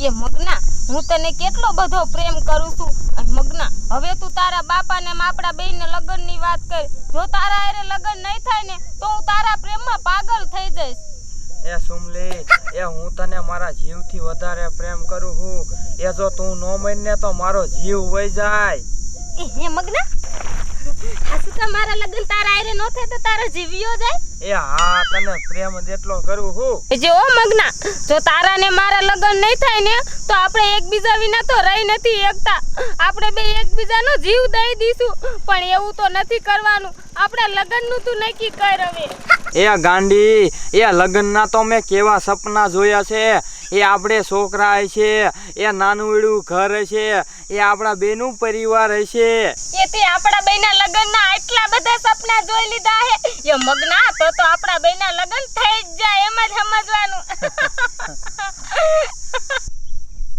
એ મગના હું તને કેટલો બધો પ્રેમ કરું છું અને મગના હવે તું તારા બાપાને આપણા બેયને લગ્નની વાત કર જો તારા હારે લગ્ન નહીં થાય ને તો હું તારા પ્રેમમાં પાગલ થઈ જઈશ એ સુમલી એ હું તને મારા જીવથી વધારે પ્રેમ કરું છું એ જો તું નો માને તો મારો જીવ વઈ જાય એ હે મગના હાસુ તો મારા લગ્ન તારા હારે નો થાય તો તારો જીવ્યો જાય એ હા તને પ્રેમ જેટલો કરું છું જો મગના જો તારા ને મારા લગ્ન નહીં થાય ને તો આપણે એકબીજા વિના તો રહી નથી એકતા આપણે બે એકબીજાનો જીવ દઈ દઈશું પણ એવું તો નથી કરવાનું આપણે લગ્નનું તું નક્કી કર હવે એ ગાંડી એ લગ્નના તો મેં કેવા સપના જોયા છે એ આપણે છોકરા છે એ નાનું એડું ઘર છે એ આપણા બેનું પરિવાર હશે એ તે આપણા બેના લગ્નના આટલા બધા સપના જોઈ લીધા હે એ મગના તો આપણા બેના લગ્ન થઈ જ જાય એમ જ સમજવાનું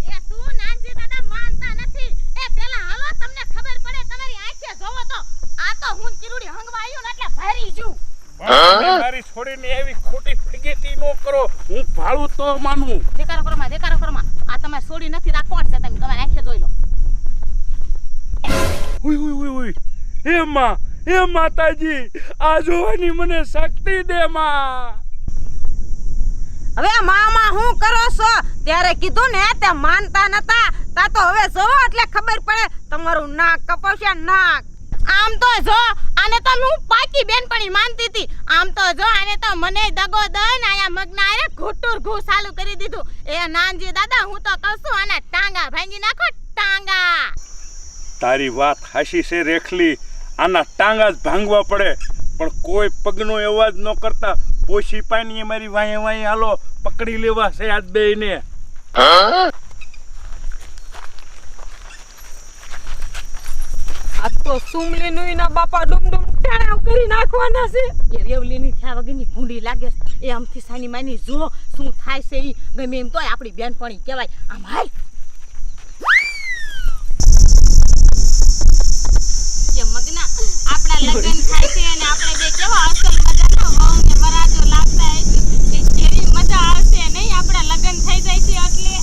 એ શું નાનજી દાદા માનતા નથી એ પેલા હાલો તમને ખબર પડે તમારી આંખે જોવો તો આ તો હું કિરુડી હંગવા આવ્યો ને એટલે ભરી જુ મારી છોડીને એવી ખોટી ફગેતી નો કરો હું ભાળું તો માનું દેકારો કરો માં આ તમારે છોડી નથી રાખવાનું છે તમે તમારી આંખે જોઈ લો ઉય એ માતાજી આ જોવાની મને શક્તિ દે માં હવે મામા હું કરો છો ત્યારે કીધું ને તે માનતા નતા તા તો હવે જોવો એટલે ખબર પડે તમારું નાક કપાવશે નાક આમ તો જો આને તો હું પાકી બેનપણી માનતી હતી આમ તો જો આને તો મને દગો દઈને આયા મગના આરે ઘૂટુર ઘૂ ચાલુ કરી દીધું એ નાનજી દાદા હું તો કહું છું આના ટાંગા ભાંગી નાખો ટાંગા તારી વાત હાશી છે રેખલી આના ટાંગા જ ભાંગવા પડે પણ કોઈ પગનો અવાજ ન કરતા પોશી પાણી મારી વાંહે વાંહે હાલો પકડી લેવા છે આજ બેયને આ તો સુમલીનું ના બાપા ડુમડુમ ટાણા કરી નાખવાના છે એ રેવલીની થયા વગરની ભૂંડી લાગે એ આમથી સાની માની જો શું થાય છે ઈ ગમે એમ તોય આપણી બેનપણી કહેવાય આમ હાય જે મગના આપણા લગ્ન થાય છે અને આપણે બે કેવા અસલ મજાના વહુ ને વરાજો લાગતા હશે એ કેવી મજા આવશે નહીં આપણા લગ્ન થઈ જાય છે એટલે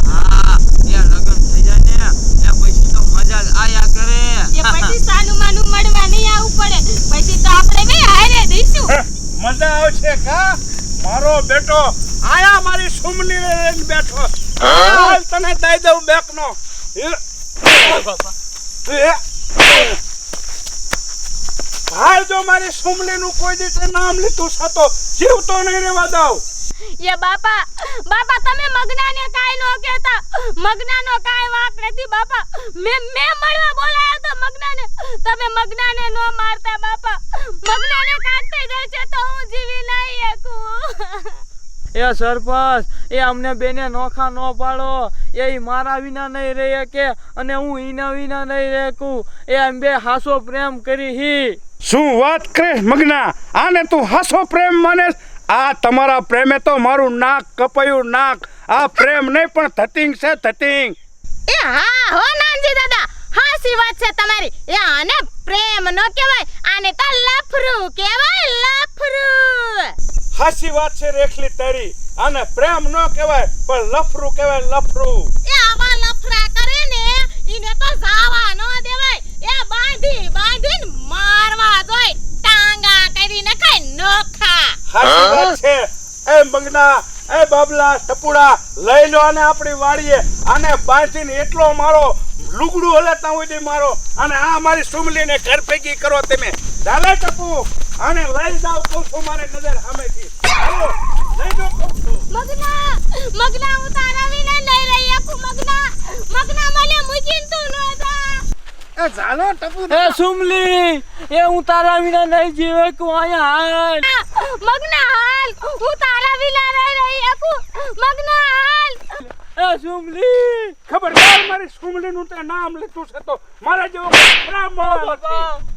હા એ લગ્ન થઈ જાય ને એ પછી તો મજા જ આયા કરે એ પછી સાનું માનું મળવા નહીં આવવું પડે પછી તો આપણે બે હારે દઈશું મજા આવશે કા મારો બેટો આયા મારી સુમલી લઈને બેઠો હાલ તને દઈ દઉં બેકનો હાલ જો મારી સુમલી નું કોઈ દિવસે નામ લીધું છતો જીવતો નહીં રહેવા દઉં એ બાપા તમે મગનાને કાઈ નો કહેતા મગનાનો કાઈ વાંક નથી બાપા મે મળવા બોલાયો તો મગનાને તમે મગનાને નો મારતા બાપા મગનાને કાટતે જાય છે તો હું જીવી નહીં શકું એ સરપંચ એ અમને બેને નોખા નો પાડો એ મારા વિના નહીં રહે કે અને હું ઈના વિના નહીં રહેકું એ એમ બે હાસો પ્રેમ કરી હી શું વાત કરે મગના આને તું હાસો પ્રેમ માને આ તમારા પ્રેમે તો મારું નાક કપાયું નાક આ પ્રેમ નહીં પણ ધતિંગ છે ધતિંગ એ હા હો નાનજી દાદા હાસી વાત છે તમારી એ આને પ્રેમ નો કહેવાય આને તો લફરું કહેવાય લફરું હાસી વાત છે રેખલી તારી આને પ્રેમ ન કહેવાય પણ લફરું કહેવાય લફરું એ આવા લફરા કરે ને ઈને તો જાવા ન દેવાય એ બાંધીને મારવા જોય ટાંગા કરીને કઈ નોખા હાસી વાત છે એ મંગના એ બાબલા ટપુડા લઈ લો આને આપણી વાડીએ આને બાંધીને એટલો મારો લુગડું હલેતા હોય મારો અને આ મારી સુમલીને ઘર ભેગી કરો તમે ચાલે ટપુ આને લઈ જાવ કહું છું મારે નજર સામેથી હાલો લઈ જાવ કહું છું મગના હું તારા વિના નહીં રહી શકું મગના મને મૂકીને તું ન જા એ ચાલો ટપુ એ સુમલી એ હું તારા વિના નહીં જીવે કે અહીંયા હાલ મગના હાલ હું તારા વિના નહીં રહી શકું મગના હાલ એ સુમલી ખબરદાર મારી સુમલીનું તે નામ લીધું છે તો મારા જેવો ખરાબ માણસ નથી.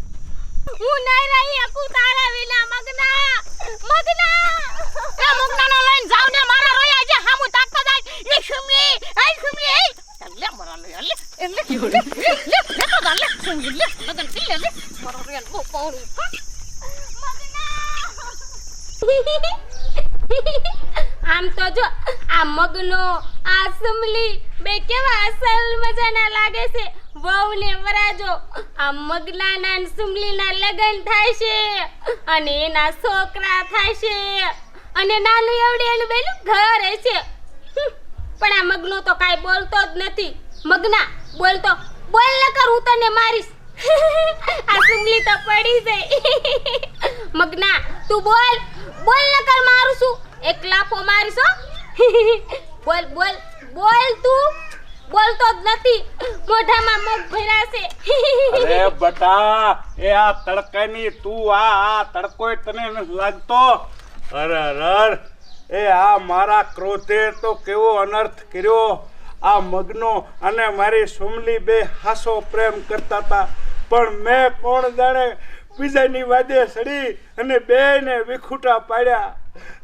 હું નહીં રહી શકું તારા વિના મગના એ મગનાનો લઈને જાવ ને મારા રોયા જે હામું તાકતા જાય એ સુમલી લે મારા લે એટલે લે તો દાલે સુમલી લે મગન પી લે મારો રોયા બહુ પાઉં આમ તો જો આ મગનો આ સુમલી બે કેવા અસલ મજાના લાગે છે. વહુ ને વરાજો આ મગનાના ને સુમલીના લગ્ન થાય છે અને એના છોકરા થાય છે અને નાનું એવડે એનું બેનું ઘર છે. પણ આ મગનો તો કાઈ બોલતો જ નથી. મગના બોલતો બોલ નકર હું તને મારીશ. આ સુમલી તો પડી જાય. મગના તું બોલ બોલ નકર મારું છું. એક લાફો મારીશ હો. બોલ બોલ બોલ તું બોલતો જ નથી. મોઢામાં મગ ભર્યા છે. અરે બટા એ આ તડકાની તું આ તડકોય તને નથી લાગતો? અરે એ આ મારા ક્રોધે તો કેવો અનર્થ કર્યો. આ મગનો અને મારી સુમલી બે હાસો પ્રેમ કરતા હતા, પણ મેં કોણ જાણે બીજાની વાદે સડી અને બેને વિખૂટા પાડ્યા.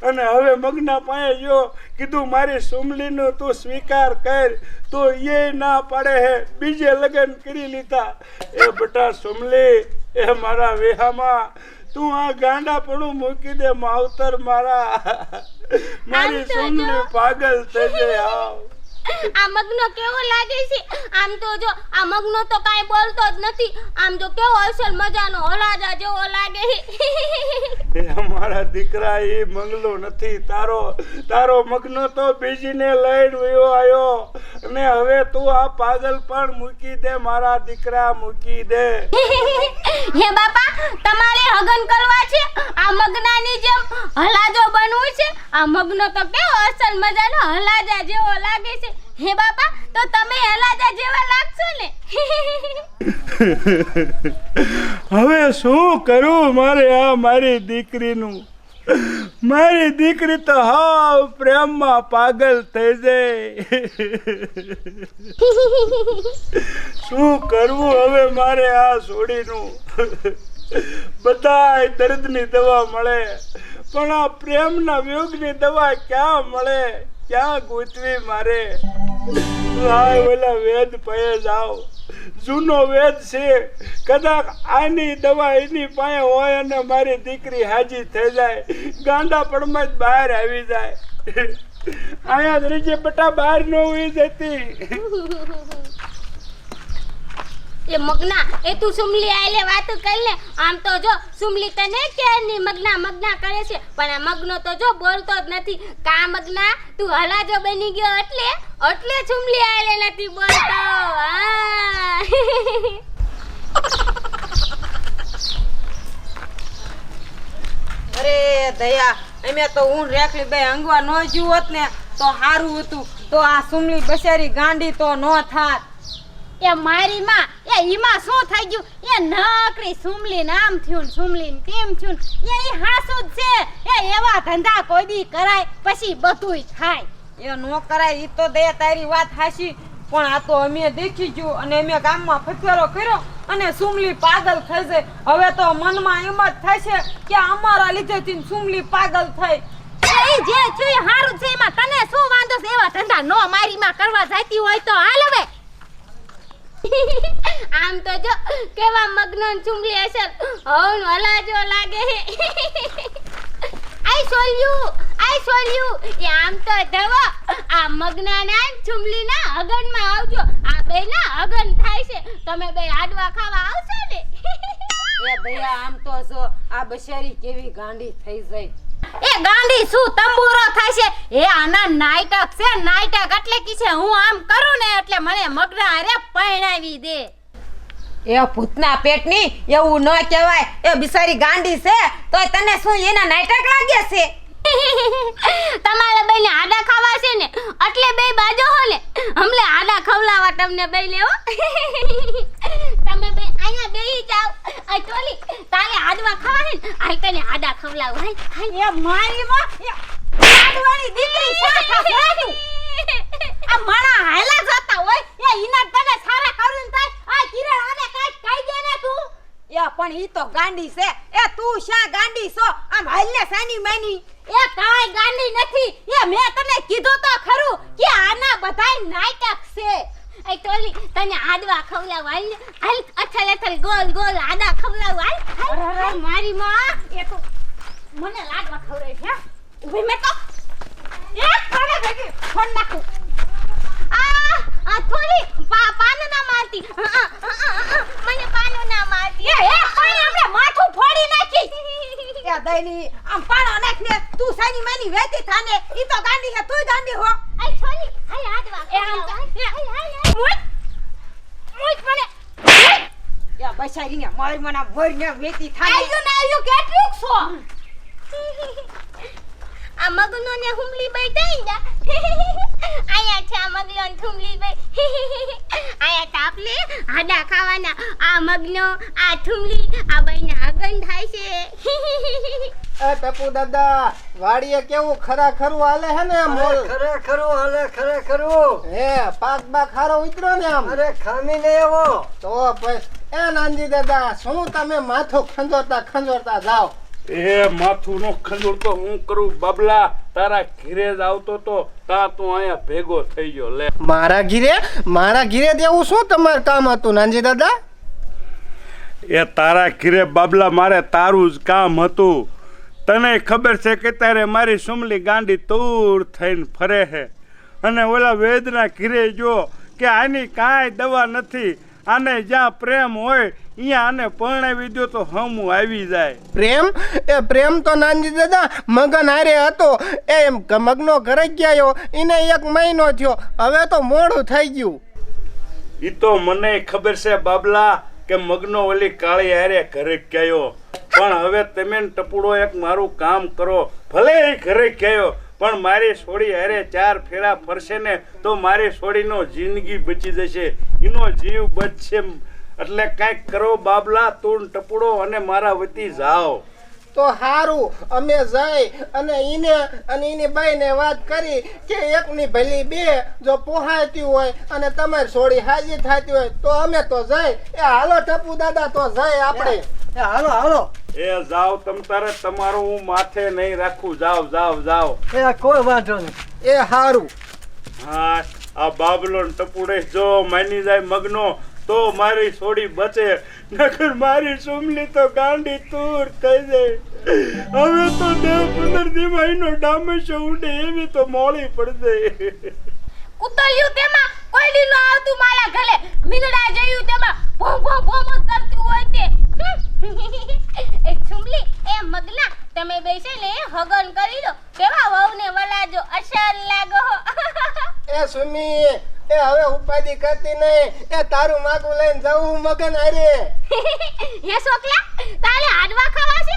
અને હવે મગના પાસે જો કીધું મારી સુમલીનું તું સ્વીકાર કર, તો એ ના પાડે હે, બીજે લગ્ન કરી લીધા. એ બટા સુમલી, એ મારા વેહામાં તું આ ગાંડાપણું મૂકી દે માવતર મારા. મારી સુમલી પાગલ થઈ જાય. આવ આ મગનો કેવો લાગે છે? આમ તો જો આ મગનો તો કાઈ બોલતો જ નથી. આમ જો કેવો અસલ મજાનો હલાજા જેવો લાગે છે. એ મારા દીકરા એ મંગલો નથી. તારો મગનો તો બીજીને લઈને વયો આવ્યો. અને હવે તું આ પાગલ પણ મૂકી દે મારા દીકરા, મૂકી દે. હે બાપા, તમારે હગન કરવા છે? આ મગનાની જેમ હલાજો બનવું છે? આ મગનો તો કેવો અસલ મજાનો હલાજા જેવો લાગે છે. હે બાપા, તો તમે હલાજા જેવા લાગશો ને. હવે શું કરું મારે આ મારી દીકરીનું? મારી દીકરી તો હાવ પ્રેમમાં પાગલ થઈ જાય. શું કરવું હવે મારે આ છોડીનું? બધાય દર્દની દવા મળે, પણ આ પ્રેમના વિયોગની દવા ક્યાં મળે? ક્યાં ગોતવી મારે? હાય ઓલા વેદ પાસે જાઓ, જૂનો વેદ છે. કદાચ આની દવા એની પાસે હોય અને મારી દીકરી હાજી થઈ જાય, ગાંડાપણમાં જ બહાર આવી જાય. અહીંયા જ રીજે બેટા, બહાર ન હોઈ જતી. એ મગના, એ તું સુમલી આલે વાત કર લે. આમ તો જો સુમલી તને કેની મગના મગના કરે છે, પણ આ મગનો તો જો બોલતો જ નથી. કા મગના, તું હલાજો બની ગયો એટલે સુમલી આલે નથી બોલતો. અરે દયા, અમે તો હું રેખલી બે અંગવા ન જીવ હોત ને તો સારું હતું. તો આ સુમલી બચારી ગાંડી તો ન થાત. એ મારી માં, એ ઈમાં શું થઈ ગયું? એ નકરી સુમલી નામ થયું, સુમલી તેમ થયું. એ હાસુ જ છે. એ એવા ધંધા કોઈ દી કરાય પછી બધુંય થાય. એ નો કરાય. ઈ તો દયા તારી વાત હાચી, પણ આ તો અમે દેખી ગયું અને અમે ગામમાં ફફેરો કર્યો અને સુમલી પાગલ થઈ જાય. હવે તો મનમાં એમ જ થાય છે કે અમારા લીધેથી સુમલી પાગલ થઈ. એ જે છે હારું છે, એમાં તને શું વાંધો છે? એવા ધંધા નો મારી માં કરવા જાતી હોય તો હાલ હવે. આમ તો જો કેવા મગનો ચુંગલી અસર હવન હલાજો લાગે હે. આઈ સોલ્યું એ આમ તો દવા આ મગના ના ચુંગલી ના હગન માં આવજો. આ બે ના હગન થાય છે, તમે બે આડવા ખાવા આવશો ને. એ દયા, આમ તો જો આ બચારી કેવી ગાંડી થઈ જાય. એ ગાંડી શું તંબુરો થાય છે? એ આના નાટક છે, નાટક એટલે કી છે હું આમ કરું ને એટલે મને મગના હારે પરણાવી દે. એ ભૂતના પેટની એવું ન કહેવાય. એ બિચારી ગાંડી છે તો તને શું એના નાટક લાગે છે? તમારે બેને આડા ખાવા છે ને એટલે બે બાજો હો ને હમલે આડા ખવલાવા તમને બે લેવો. તમે બે અહીંયા બેહી જાવ. આ ટોલી તારે આડવા ખાવા છે ને આલ તને આડા ખવલાવ. હાલ એ મારી માં આડવાળી દીકરી છે. આ માણા હાલા જતા હોય એ ઈના તને સારા કરું થાય. આ કિરણ આને કાઈ કહી દે ને તું. એ પણ ઈ તો ગાંડી છે. એ તું શા ગાંડી છો? આમ હાલને સાની માની. એ કાઈ ગાંડી નથી. એ મેં તને કીધું તો ખરું કે આના બધાય નાટક છે. એ ટોલી તને આડવા ખવલાવ. હાલ અથલ અથલ ગોલ ગોલ આડા ખવલાવ. હાલ મારી માં એ તો મને લાડવા ખવરાય છે. ઉભી મે તો એક ખાને ભેગી ફોન નાખું. આ થોડી પાનો ના મારતી મને પાનો ના મારતી એ પણ આપણે માથું ફોડી નાખી એ દઈની આમ પાણો નાખ ને તું સાની માની વેતી થાને ઈ તો ગાંડી હે તુંય ગાંડી હો આ છોરી હાલ હાથ વાગ એ આમ મુઈ મને યા બસારી ને મારી મના મોર ને વેતી થાને આયુ કેટલું છો આ મગનો ને હુમલી બેઠા ને આયા છે આ મગનો ને હુમલી બે આયા તાપલે હાડા ખાવાના આ મગનો આ થુમલી આ બેના આગન થાય છે એ ટપુ દાદા વાડીએ કેવું ખરાખરું હાલે હે ને મોલ ખરેખરું હાલે ખરેખરું હે પાક બાક હારો ઉતરો ને આમ અરે ખામી ને એવો તો પછી એ નાનજી દાદા શું તમે માથું ખંજોરતા જાઓ એ માથું નો ખંજોર તો હું કરું બાબલા તારા ઘીરે જ આવતો તો તા તું અહીંયા ભેગો થઈ ગયો લે મારા ઘીરે દેવું શું તમારું કામ હતું નાનજી દાદા એ તારા ઘીરે બાબલા મારે તારું જ કામ હતું તને ખબર છે કે તારે મારી સુમલી ગાંડી તૂર થઈને ફરે છે અને ઓલા વેદના ઘીરે જો કે આની કાંઈ દવા નથી આને જ્યાં પ્રેમ હોય અહીંયા આને પરણાવી દો તો હમું આવી જાય પ્રેમ તો નાનજી દાદા મગન હારે હતો એ મગનો ઘરે ગયો એને 1 મહિનો થયો હવે તો મોડું થઈ ગયું ઈ તો મને ખબર છે બાબલા કે મગનો ઓલી કાળી હારે ઘરે ગયો પણ હવે તમે ટપુડો એક મારું કામ કરો ભલે એ ઘરે ગયો પણ મારી સોડી હારે 4 ફેરા ફરશે ને તો મારી સોડીનો જિંદગી બચી જશે એનો જીવ બચશે એટલે કાંઈક કરો બાબલા તું ટપુડો અને મારા વતી જાઓ તો હારું અમે જઈ અને એની બાઈને વાત કરી કે એકની ભલી બે જો પોહાતી હોય અને તમારી સોડી હાજી થતી હોય તો અમે તો જઈ એ હાલો ટપુ દાદા તો જઈ આપણે હાલો એ જાઓ તમ તારે તમારું હું માથે નહીં રાખું જાઓ એ કોઈ વાંધો નહીં એ હારું હા આ બાબલો ને ટપુડે જો માની જાય મગનો તો મારી સોડી બચે નકર મારી સુમલી તો ગાંડી તૂર થઈ જાય હવે તો 10-15 દિવસનો ડામેશો ઉડે એવી તો મોળી પડશે કુતળિયું તેમાં કોઈડી નો આવતું મારા ઘરે મીંદડા જયું તેમાં ભોમ કરતું હોય તે એ છુમલી એ મગના તમે બેસે ને હગન કરી દો કેવા વહુને વલાજો અસર લાગો એ સુમી એ હવે ઉપાધિ કરતી નહીં એ તારું માગું લઈને જાઉં મગન હારે હે છોકલા તારે હાડવા ખાવા છે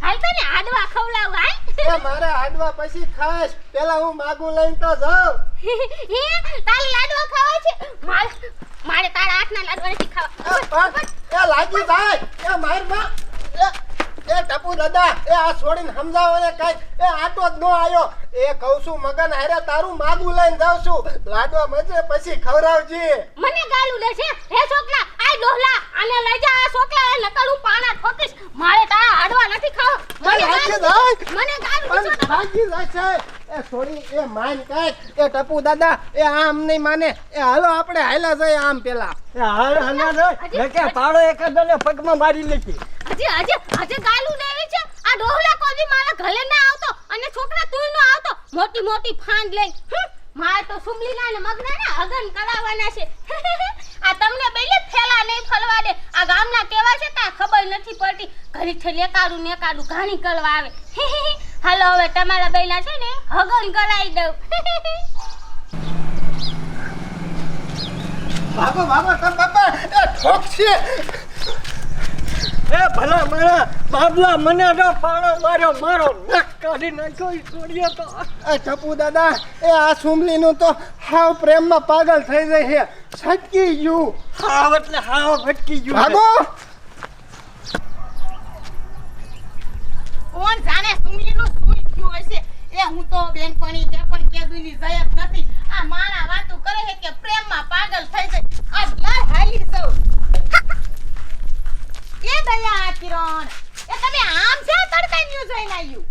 હાલ તને હાડવા ખવડાવ હાલ એ મારા હાડવા પછી ખાસ પેલા હું માગું લઈને તો જાઉં હે તારે લાડવા ખાવા છે મારે તારા હાથના લાડવા નથી ખાવા એ લાગી જાય એ માર માં એ ટપુ દાદા એ આ છોડીને સમજાવો ને કઈ એ આટો જ નો આયો એ કહું છું મગન હારે તારું માગું લઈને જાઉં છું લાડવા મજે પછી ખવડાવજે મને ગાલું દે છે હે છોકલા આય ડોહલા આને લઈ જા આ છોકલા એ નકરું પાણા ઠોકીશ મારે તારા હાડવા નથી ખાવા મને ગાલું છે ભાગી જાય એ છોડી એ માન કાઈ એ ટપુ દાદા એ આમ નહીં માને એ હાલો આપણે હાલા જઈએ આમ પેલા કે પાડો એકાદને પગમાં મારી લેતી આજે ગાલું દેવી છે આ ડોહલા કોઈ મારા ઘરે ના આવતો અને છોકરા તું નો આવતો મોટી ફાંદ લઈ મારે તો સુમલીના ને મગના ને હગન કરાવવાના છે આ તમને બેલે ફેલા નહીં ફલવા દે આ ગામના કેવા છે તા ખબર નથી પડતી ઘરી છે લેકાડું ઘાણી કરવા આવે હાલો હવે તમારા બેલા છે ને હગન કરાવી દઉં ભાગો તમ બાપા એ ઠોક છે એ ભલા મારા બાબલા મને તો પાડો માર્યો મારો નખ કાઢી નાખ્યો ઈ છોડીએ તો એ ટપુ દાદા એ આ સુમલીનું તો હાવ પ્રેમમાં પાગલ થઈ જાય છે છટકી ગયું હાવ એટલે હાવ ભટકી ગયું ભાગો કોણ જાણે સુમલીનું શું થયું હશે એ હું તો બેનપણી જે પણ કેદુની જયત નથી આ મારા વાતો કરે છે કે પ્રેમમાં પાગલ થઈ જાય આ લાય હાલી જાવ એ દયા કિરણ એ તમે આમ છે તડકા ન્યુ જોઈને આવ્યું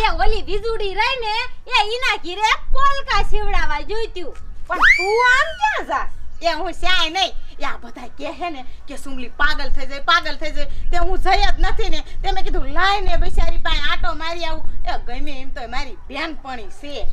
એ ઓલી વીજુડી રહી ને એ ઈના ઘીરે પોલકા સીવડાવા જોઈતું પણ તું આમ ક્યાં જા એ હું શ્યાય નહીં. એ આ બધા કહે ને કે સુમલી પાગલ થઈ જાય તે હું જઈ જ નથી ને. તે મેં કીધું લાઈને બિચારી પાસે આટો મારી આવું. એ ગમે એમ તો મારી બેનપણી છે.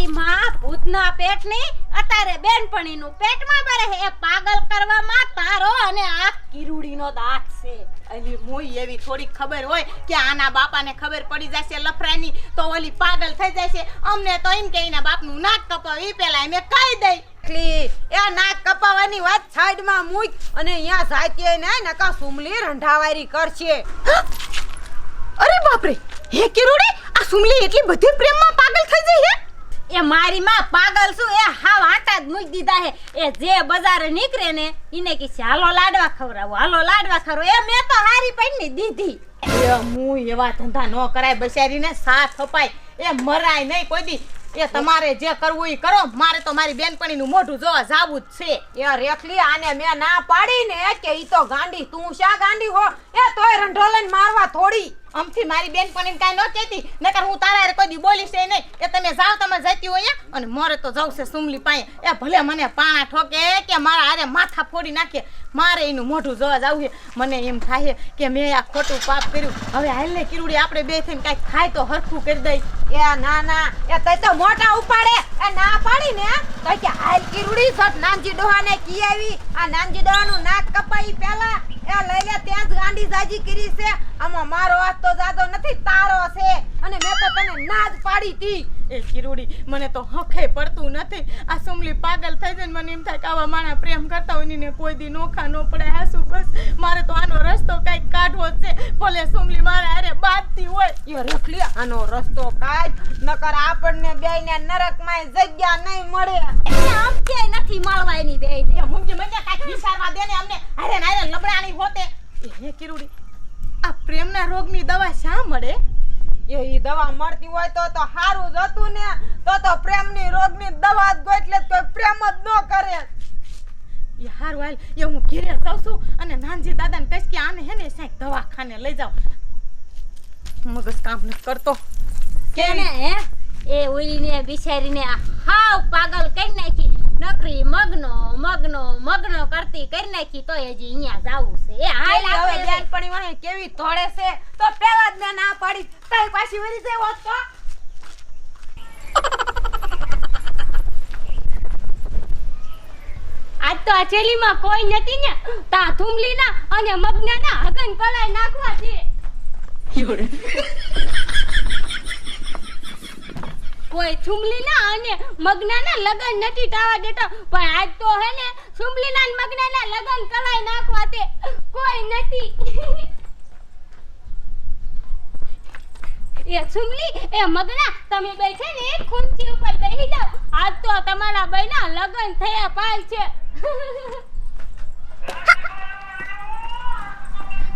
ઈ માં ભૂતના પેટની અત્યારે બેનપણીનું પેટમાં બરે. એ પાગલ કરવામાં તારો અને આ કિરુડીનો દાંત છે. અલી મોઈ એવી થોડી ખબર હોય કે આના બાપાને ખબર પડી જશે લફરાની તો ઓલી પાગલ થઈ જશે. અમને તો એમ કે એના બાપનું નાક કપાવી પેલા અમે કહી દઈ. એટલી એ નાક કપાવાની વાત સાઈડમાં મૂક અને અહીંયા સાચે ને નકા સુમલી રંઢાવારી કરશે. અરે બાપરે, હે કિરુડી, આ સુમલી એટલી બધી પ્રેમમાં પાગલ થઈ જાય હે? એ મારી માં પાગલ છું. એ હાવ આટા જ મૂકી દીધા હે. એ જે બજારે નીકળે ને ઈને કે હાલો લાડવા ખવડાવો. એ મેં તો હારી પૈણી દીધી. એ મું એવા ધંધા ન કરાય. બચારીને સાથ અપાય. એ મરાય નહીં કોઈ દી. એ તમારે જે કરવું એ કરો. મારે તો મારી બેનપણીનું મોઢું જોવા જાવું જ છે. એ રેખલી આને મેં ના પાડી ને કે ઈ તો ગાંડી. તું શા ગાંડી હો? એ તોય રંઢોલન મારવા થોડી. આમથી મારી બેનપણીને કાંઈ ન કહેતી, નકર હું તારા હારે કોઈ દી બોલીશ નહીં. એ તમે જાઓ, તમે જતી હોય અને મારે તો જવું છે સુમલી પાસે. એ ભલે મને પાણા ઠોકે કે મારા હારે માથા ફોડી નાખે, મારે એનું મોઢું જોવા જવું છે. મને એમ થાય કે મેં આ ખોટું પાપ કર્યું. હવે હાલ ને કિરુડી, આપણે બે થઈને કાંઈક થાય તો હરખું કરી દઈ. એ ના એ તઈ તો મોટા ઉપાડે. એ ના પાડી ને તો કે હાલ કિરુડી સટ નાનજી ડોહાને કી આવી. આ નાનજી ડોહાનું નાક કપાઈ પેલા એ લઈ લે. ત્યાં જ ગાંડી જાજી કરી છે. આમાં મારો હાથ તો જાતો નથી, તારો છે. અને મેં તો તને ના જ પાડી તી. એ કિરુડી, મને તો હખે પડતું નથી. આ સુમલી પાગલ થઈ જાય. મને એમ થાય કે આવા માણા પ્રેમ કરતા હોય ને કોઈ દી નોખા ન પડે. હાસુ બસ મારે તો આનો રસ્તો કઈક કાઢવો છે. ભલે સુમલી મારે હારે બાંધતી હોય. એ રખલી આનો રસ્તો કાઢ, નકર આપણને બેયને નરકમાં જગ્યા નહીં મળે. આમ કે નથી મળવાની બેયને. એ મુંજી મને કાંઈક વિચારવા દે ને અમને. હારે ને હારે લબડાની હોતે. હે કિરુડી, આ પ્રેમના રોગની દવા શા મળે? એ દવા મળતી હોય તો હારું જ હતું ને. તો પ્રેમની રોગની દવા જ ગોઈટલે કોઈ પ્રેમ જ ન કરે. એ હારું હાલ, એ હું ઘેરે જાઉં છું અને નાનજી દાદાને કહીશ કે આને હે ને સાહેબ દવાખાને લઈ જાઓ. મગજ કામ નથી કરતો. કેને હે એ ઓલીને બિચારીને હાવ પાગલ કરી નાખી. નકરી મગનો કરતી કરી નાખી. તો હજી અહીંયા જાવું છે. એ હાલ હવે આપણે બેનપણી વાળી કેવી ધોળે છે. તો પેલા જ મેં ના પાડી. તઈ પાછી વળી જાય હોત તો. આજ તો આ ચેલીમાં કોઈ નથી ને. તા થુમલીના અને મગનાના હગન કલાઈ નાખવા છે. કોઈ થુમલીના અને મગનાના લગન નથી થવા દેતો. પણ આજ તો હે ને થુમલીના અને મગનાના લગન કલાઈ નાખવા છે. કોઈ નથી. એ થુમલી એ મગના, તમે બેઠે ને એક ખુરશી ઉપર બેસી જાઓ. આજ તો તમારા બેના લગન થયા પાલ છે.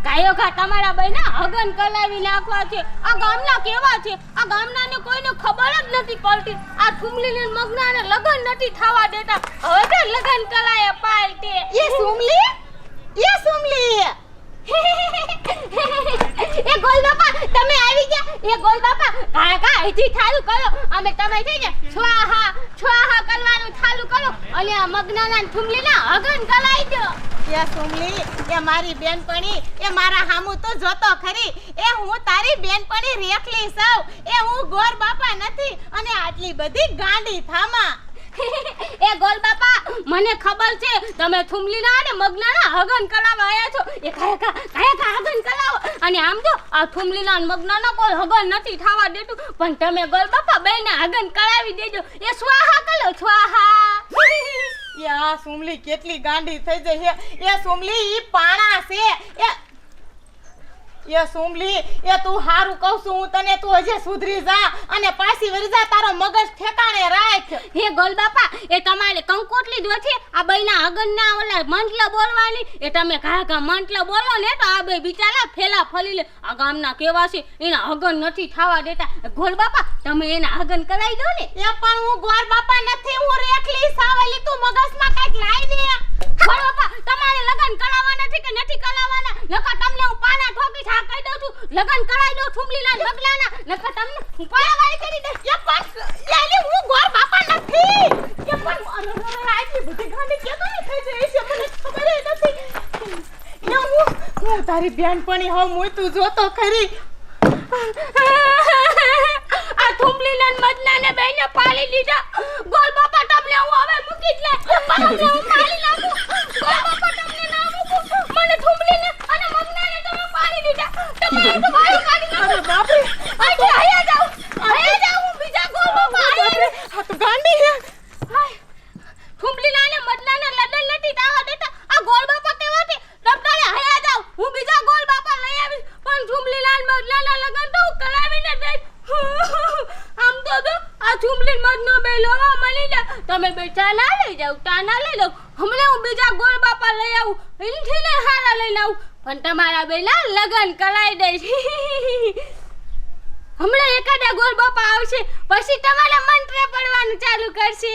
કાયોખા તમારા બેના હગન કલાવી નાખવા છે. આ ગામના કેવા છે? આ ગામનાને કોઈને ખબર જ નથી પડતી. આ થુમલીને મગનાને લગન નથી થવા દેતા. હવે તો લગન કલાય પાલ તે. એ સુમલી, એ ગોલ બાપા, તમે આવી ગયા. એ ગોલ બાપા, કાકા હજી ચાલુ કરો. અમે તમે થઈ ને છવાહા કરવાનું ચાલુ કરો. અને આ મગનાના ને થુમલીના હગન કલાઈ દો. એ સુમલી, એ મારી બેનપણી, એ મારા હામું તો જોતો ખરી. એ હું તારી બેનપણી રેખલી સૌ. એ હું ગોર બાપા નથી અને આટલી બધી ગાંડી થામા. એ ગોલ બાપા, મને ખબર છે તમે થુમલીના અને મગનાના હગન કરાવવા આવ્યા છો. એ કાયકા હગન કરાવો. અને આમ તો આ થુમલીના અને મગનાના કોઈ હગન નથી થવા દેતું. પણ તમે ગોલ બાપા બેને હગન કરાવી દેજો. એ સ્વાહા કરો, સ્વાહા. એ આ સુમલી કેટલી ગાંડી થઈ જાય છે. એ સુમલી ઈ પાણા છે. એ સુમલી, એ તું હારું કહું છું હું તને. તું હજે સુધરી જા અને પાછી વળી જા. તારો મગજ ઠેકાણે રાખ. હે ગોલ બાપા, એ તમારે કંકોટલી જ છે. આ બેના હગનના ઓલા મંટલ બોલવાની. એ તમે કાકા મંટલ બોલો ને તો આ બે બિચારા ફેલા ફલી લે. આ ગામના કેવા છે, એના હગન નથી થવા દેતા. ગોલ બાપા, તમે એના હગન કરાવી દો ને. એ પણ હું ગોર બાપા નથી, હું રેખલી સાવલી. તું મગજમાં કઈક લાવી દે. ગોલ બાપા, તમારે લગન કરાવવાના છે કે નથી કરાવવાના? નકર તમને હું પાના ઠોકી ઠા કહી દઉં છું. લગન કરાવી દો થુમલીના મગલાના. નકર તમને હું પાણાવાળી કરી દઈશ. એ પણ હું ગોર બાપા નથી. એ પણ બધી ગાંડી કેતો ને થઈ જાય છે મને ખબર નથી. યા હું તારી બેનપણી હાવ મોય જોતો ખરી. આ થુમલીના મદનાને બેને પાળી લીધા. ગોલ બાપા તમને હું હવે મૂકી જ લે. પણ હું પાળી નાખું. ગોલ બાપા તમને ના મૂકું. મને થુમલીને અને મદનાને તમે પાળી લીધા. તમારે તો વાળો કાઢી નાખો. અરે બાપરે આજે આયા જાવ. આયા જાવ હું બીજા ગોલ બાપા આયા. આ તો ગાંડી હે. થુમલીના અને મદનાને લડન નથી તાવા દેતા. આ ગોલ બાપા કેવાથી ડબડાને આયા જાવ. હું બીજા ગોલ બાપા લઈ આવીશ. પણ થુમલીના અને મદનાના લગન તો હું કરાવીને દઈશ. આમ તો જો આ થુમલી મદનો બે લોવા મળી જાય. તમે બેઠા ના લઈ જાવ તા ના લઈ જાવ. હમણાં હું બીજા ગોળ બાપા લઈ આવું. એનથી ને હારા લઈને આવું. પણ તમારા બેના લગન કરાવી દઈશ. હમણાં એકાદા ગોળ બાપા આવશે પછી તમારા મંત્ર પડવાનું ચાલુ કરશે.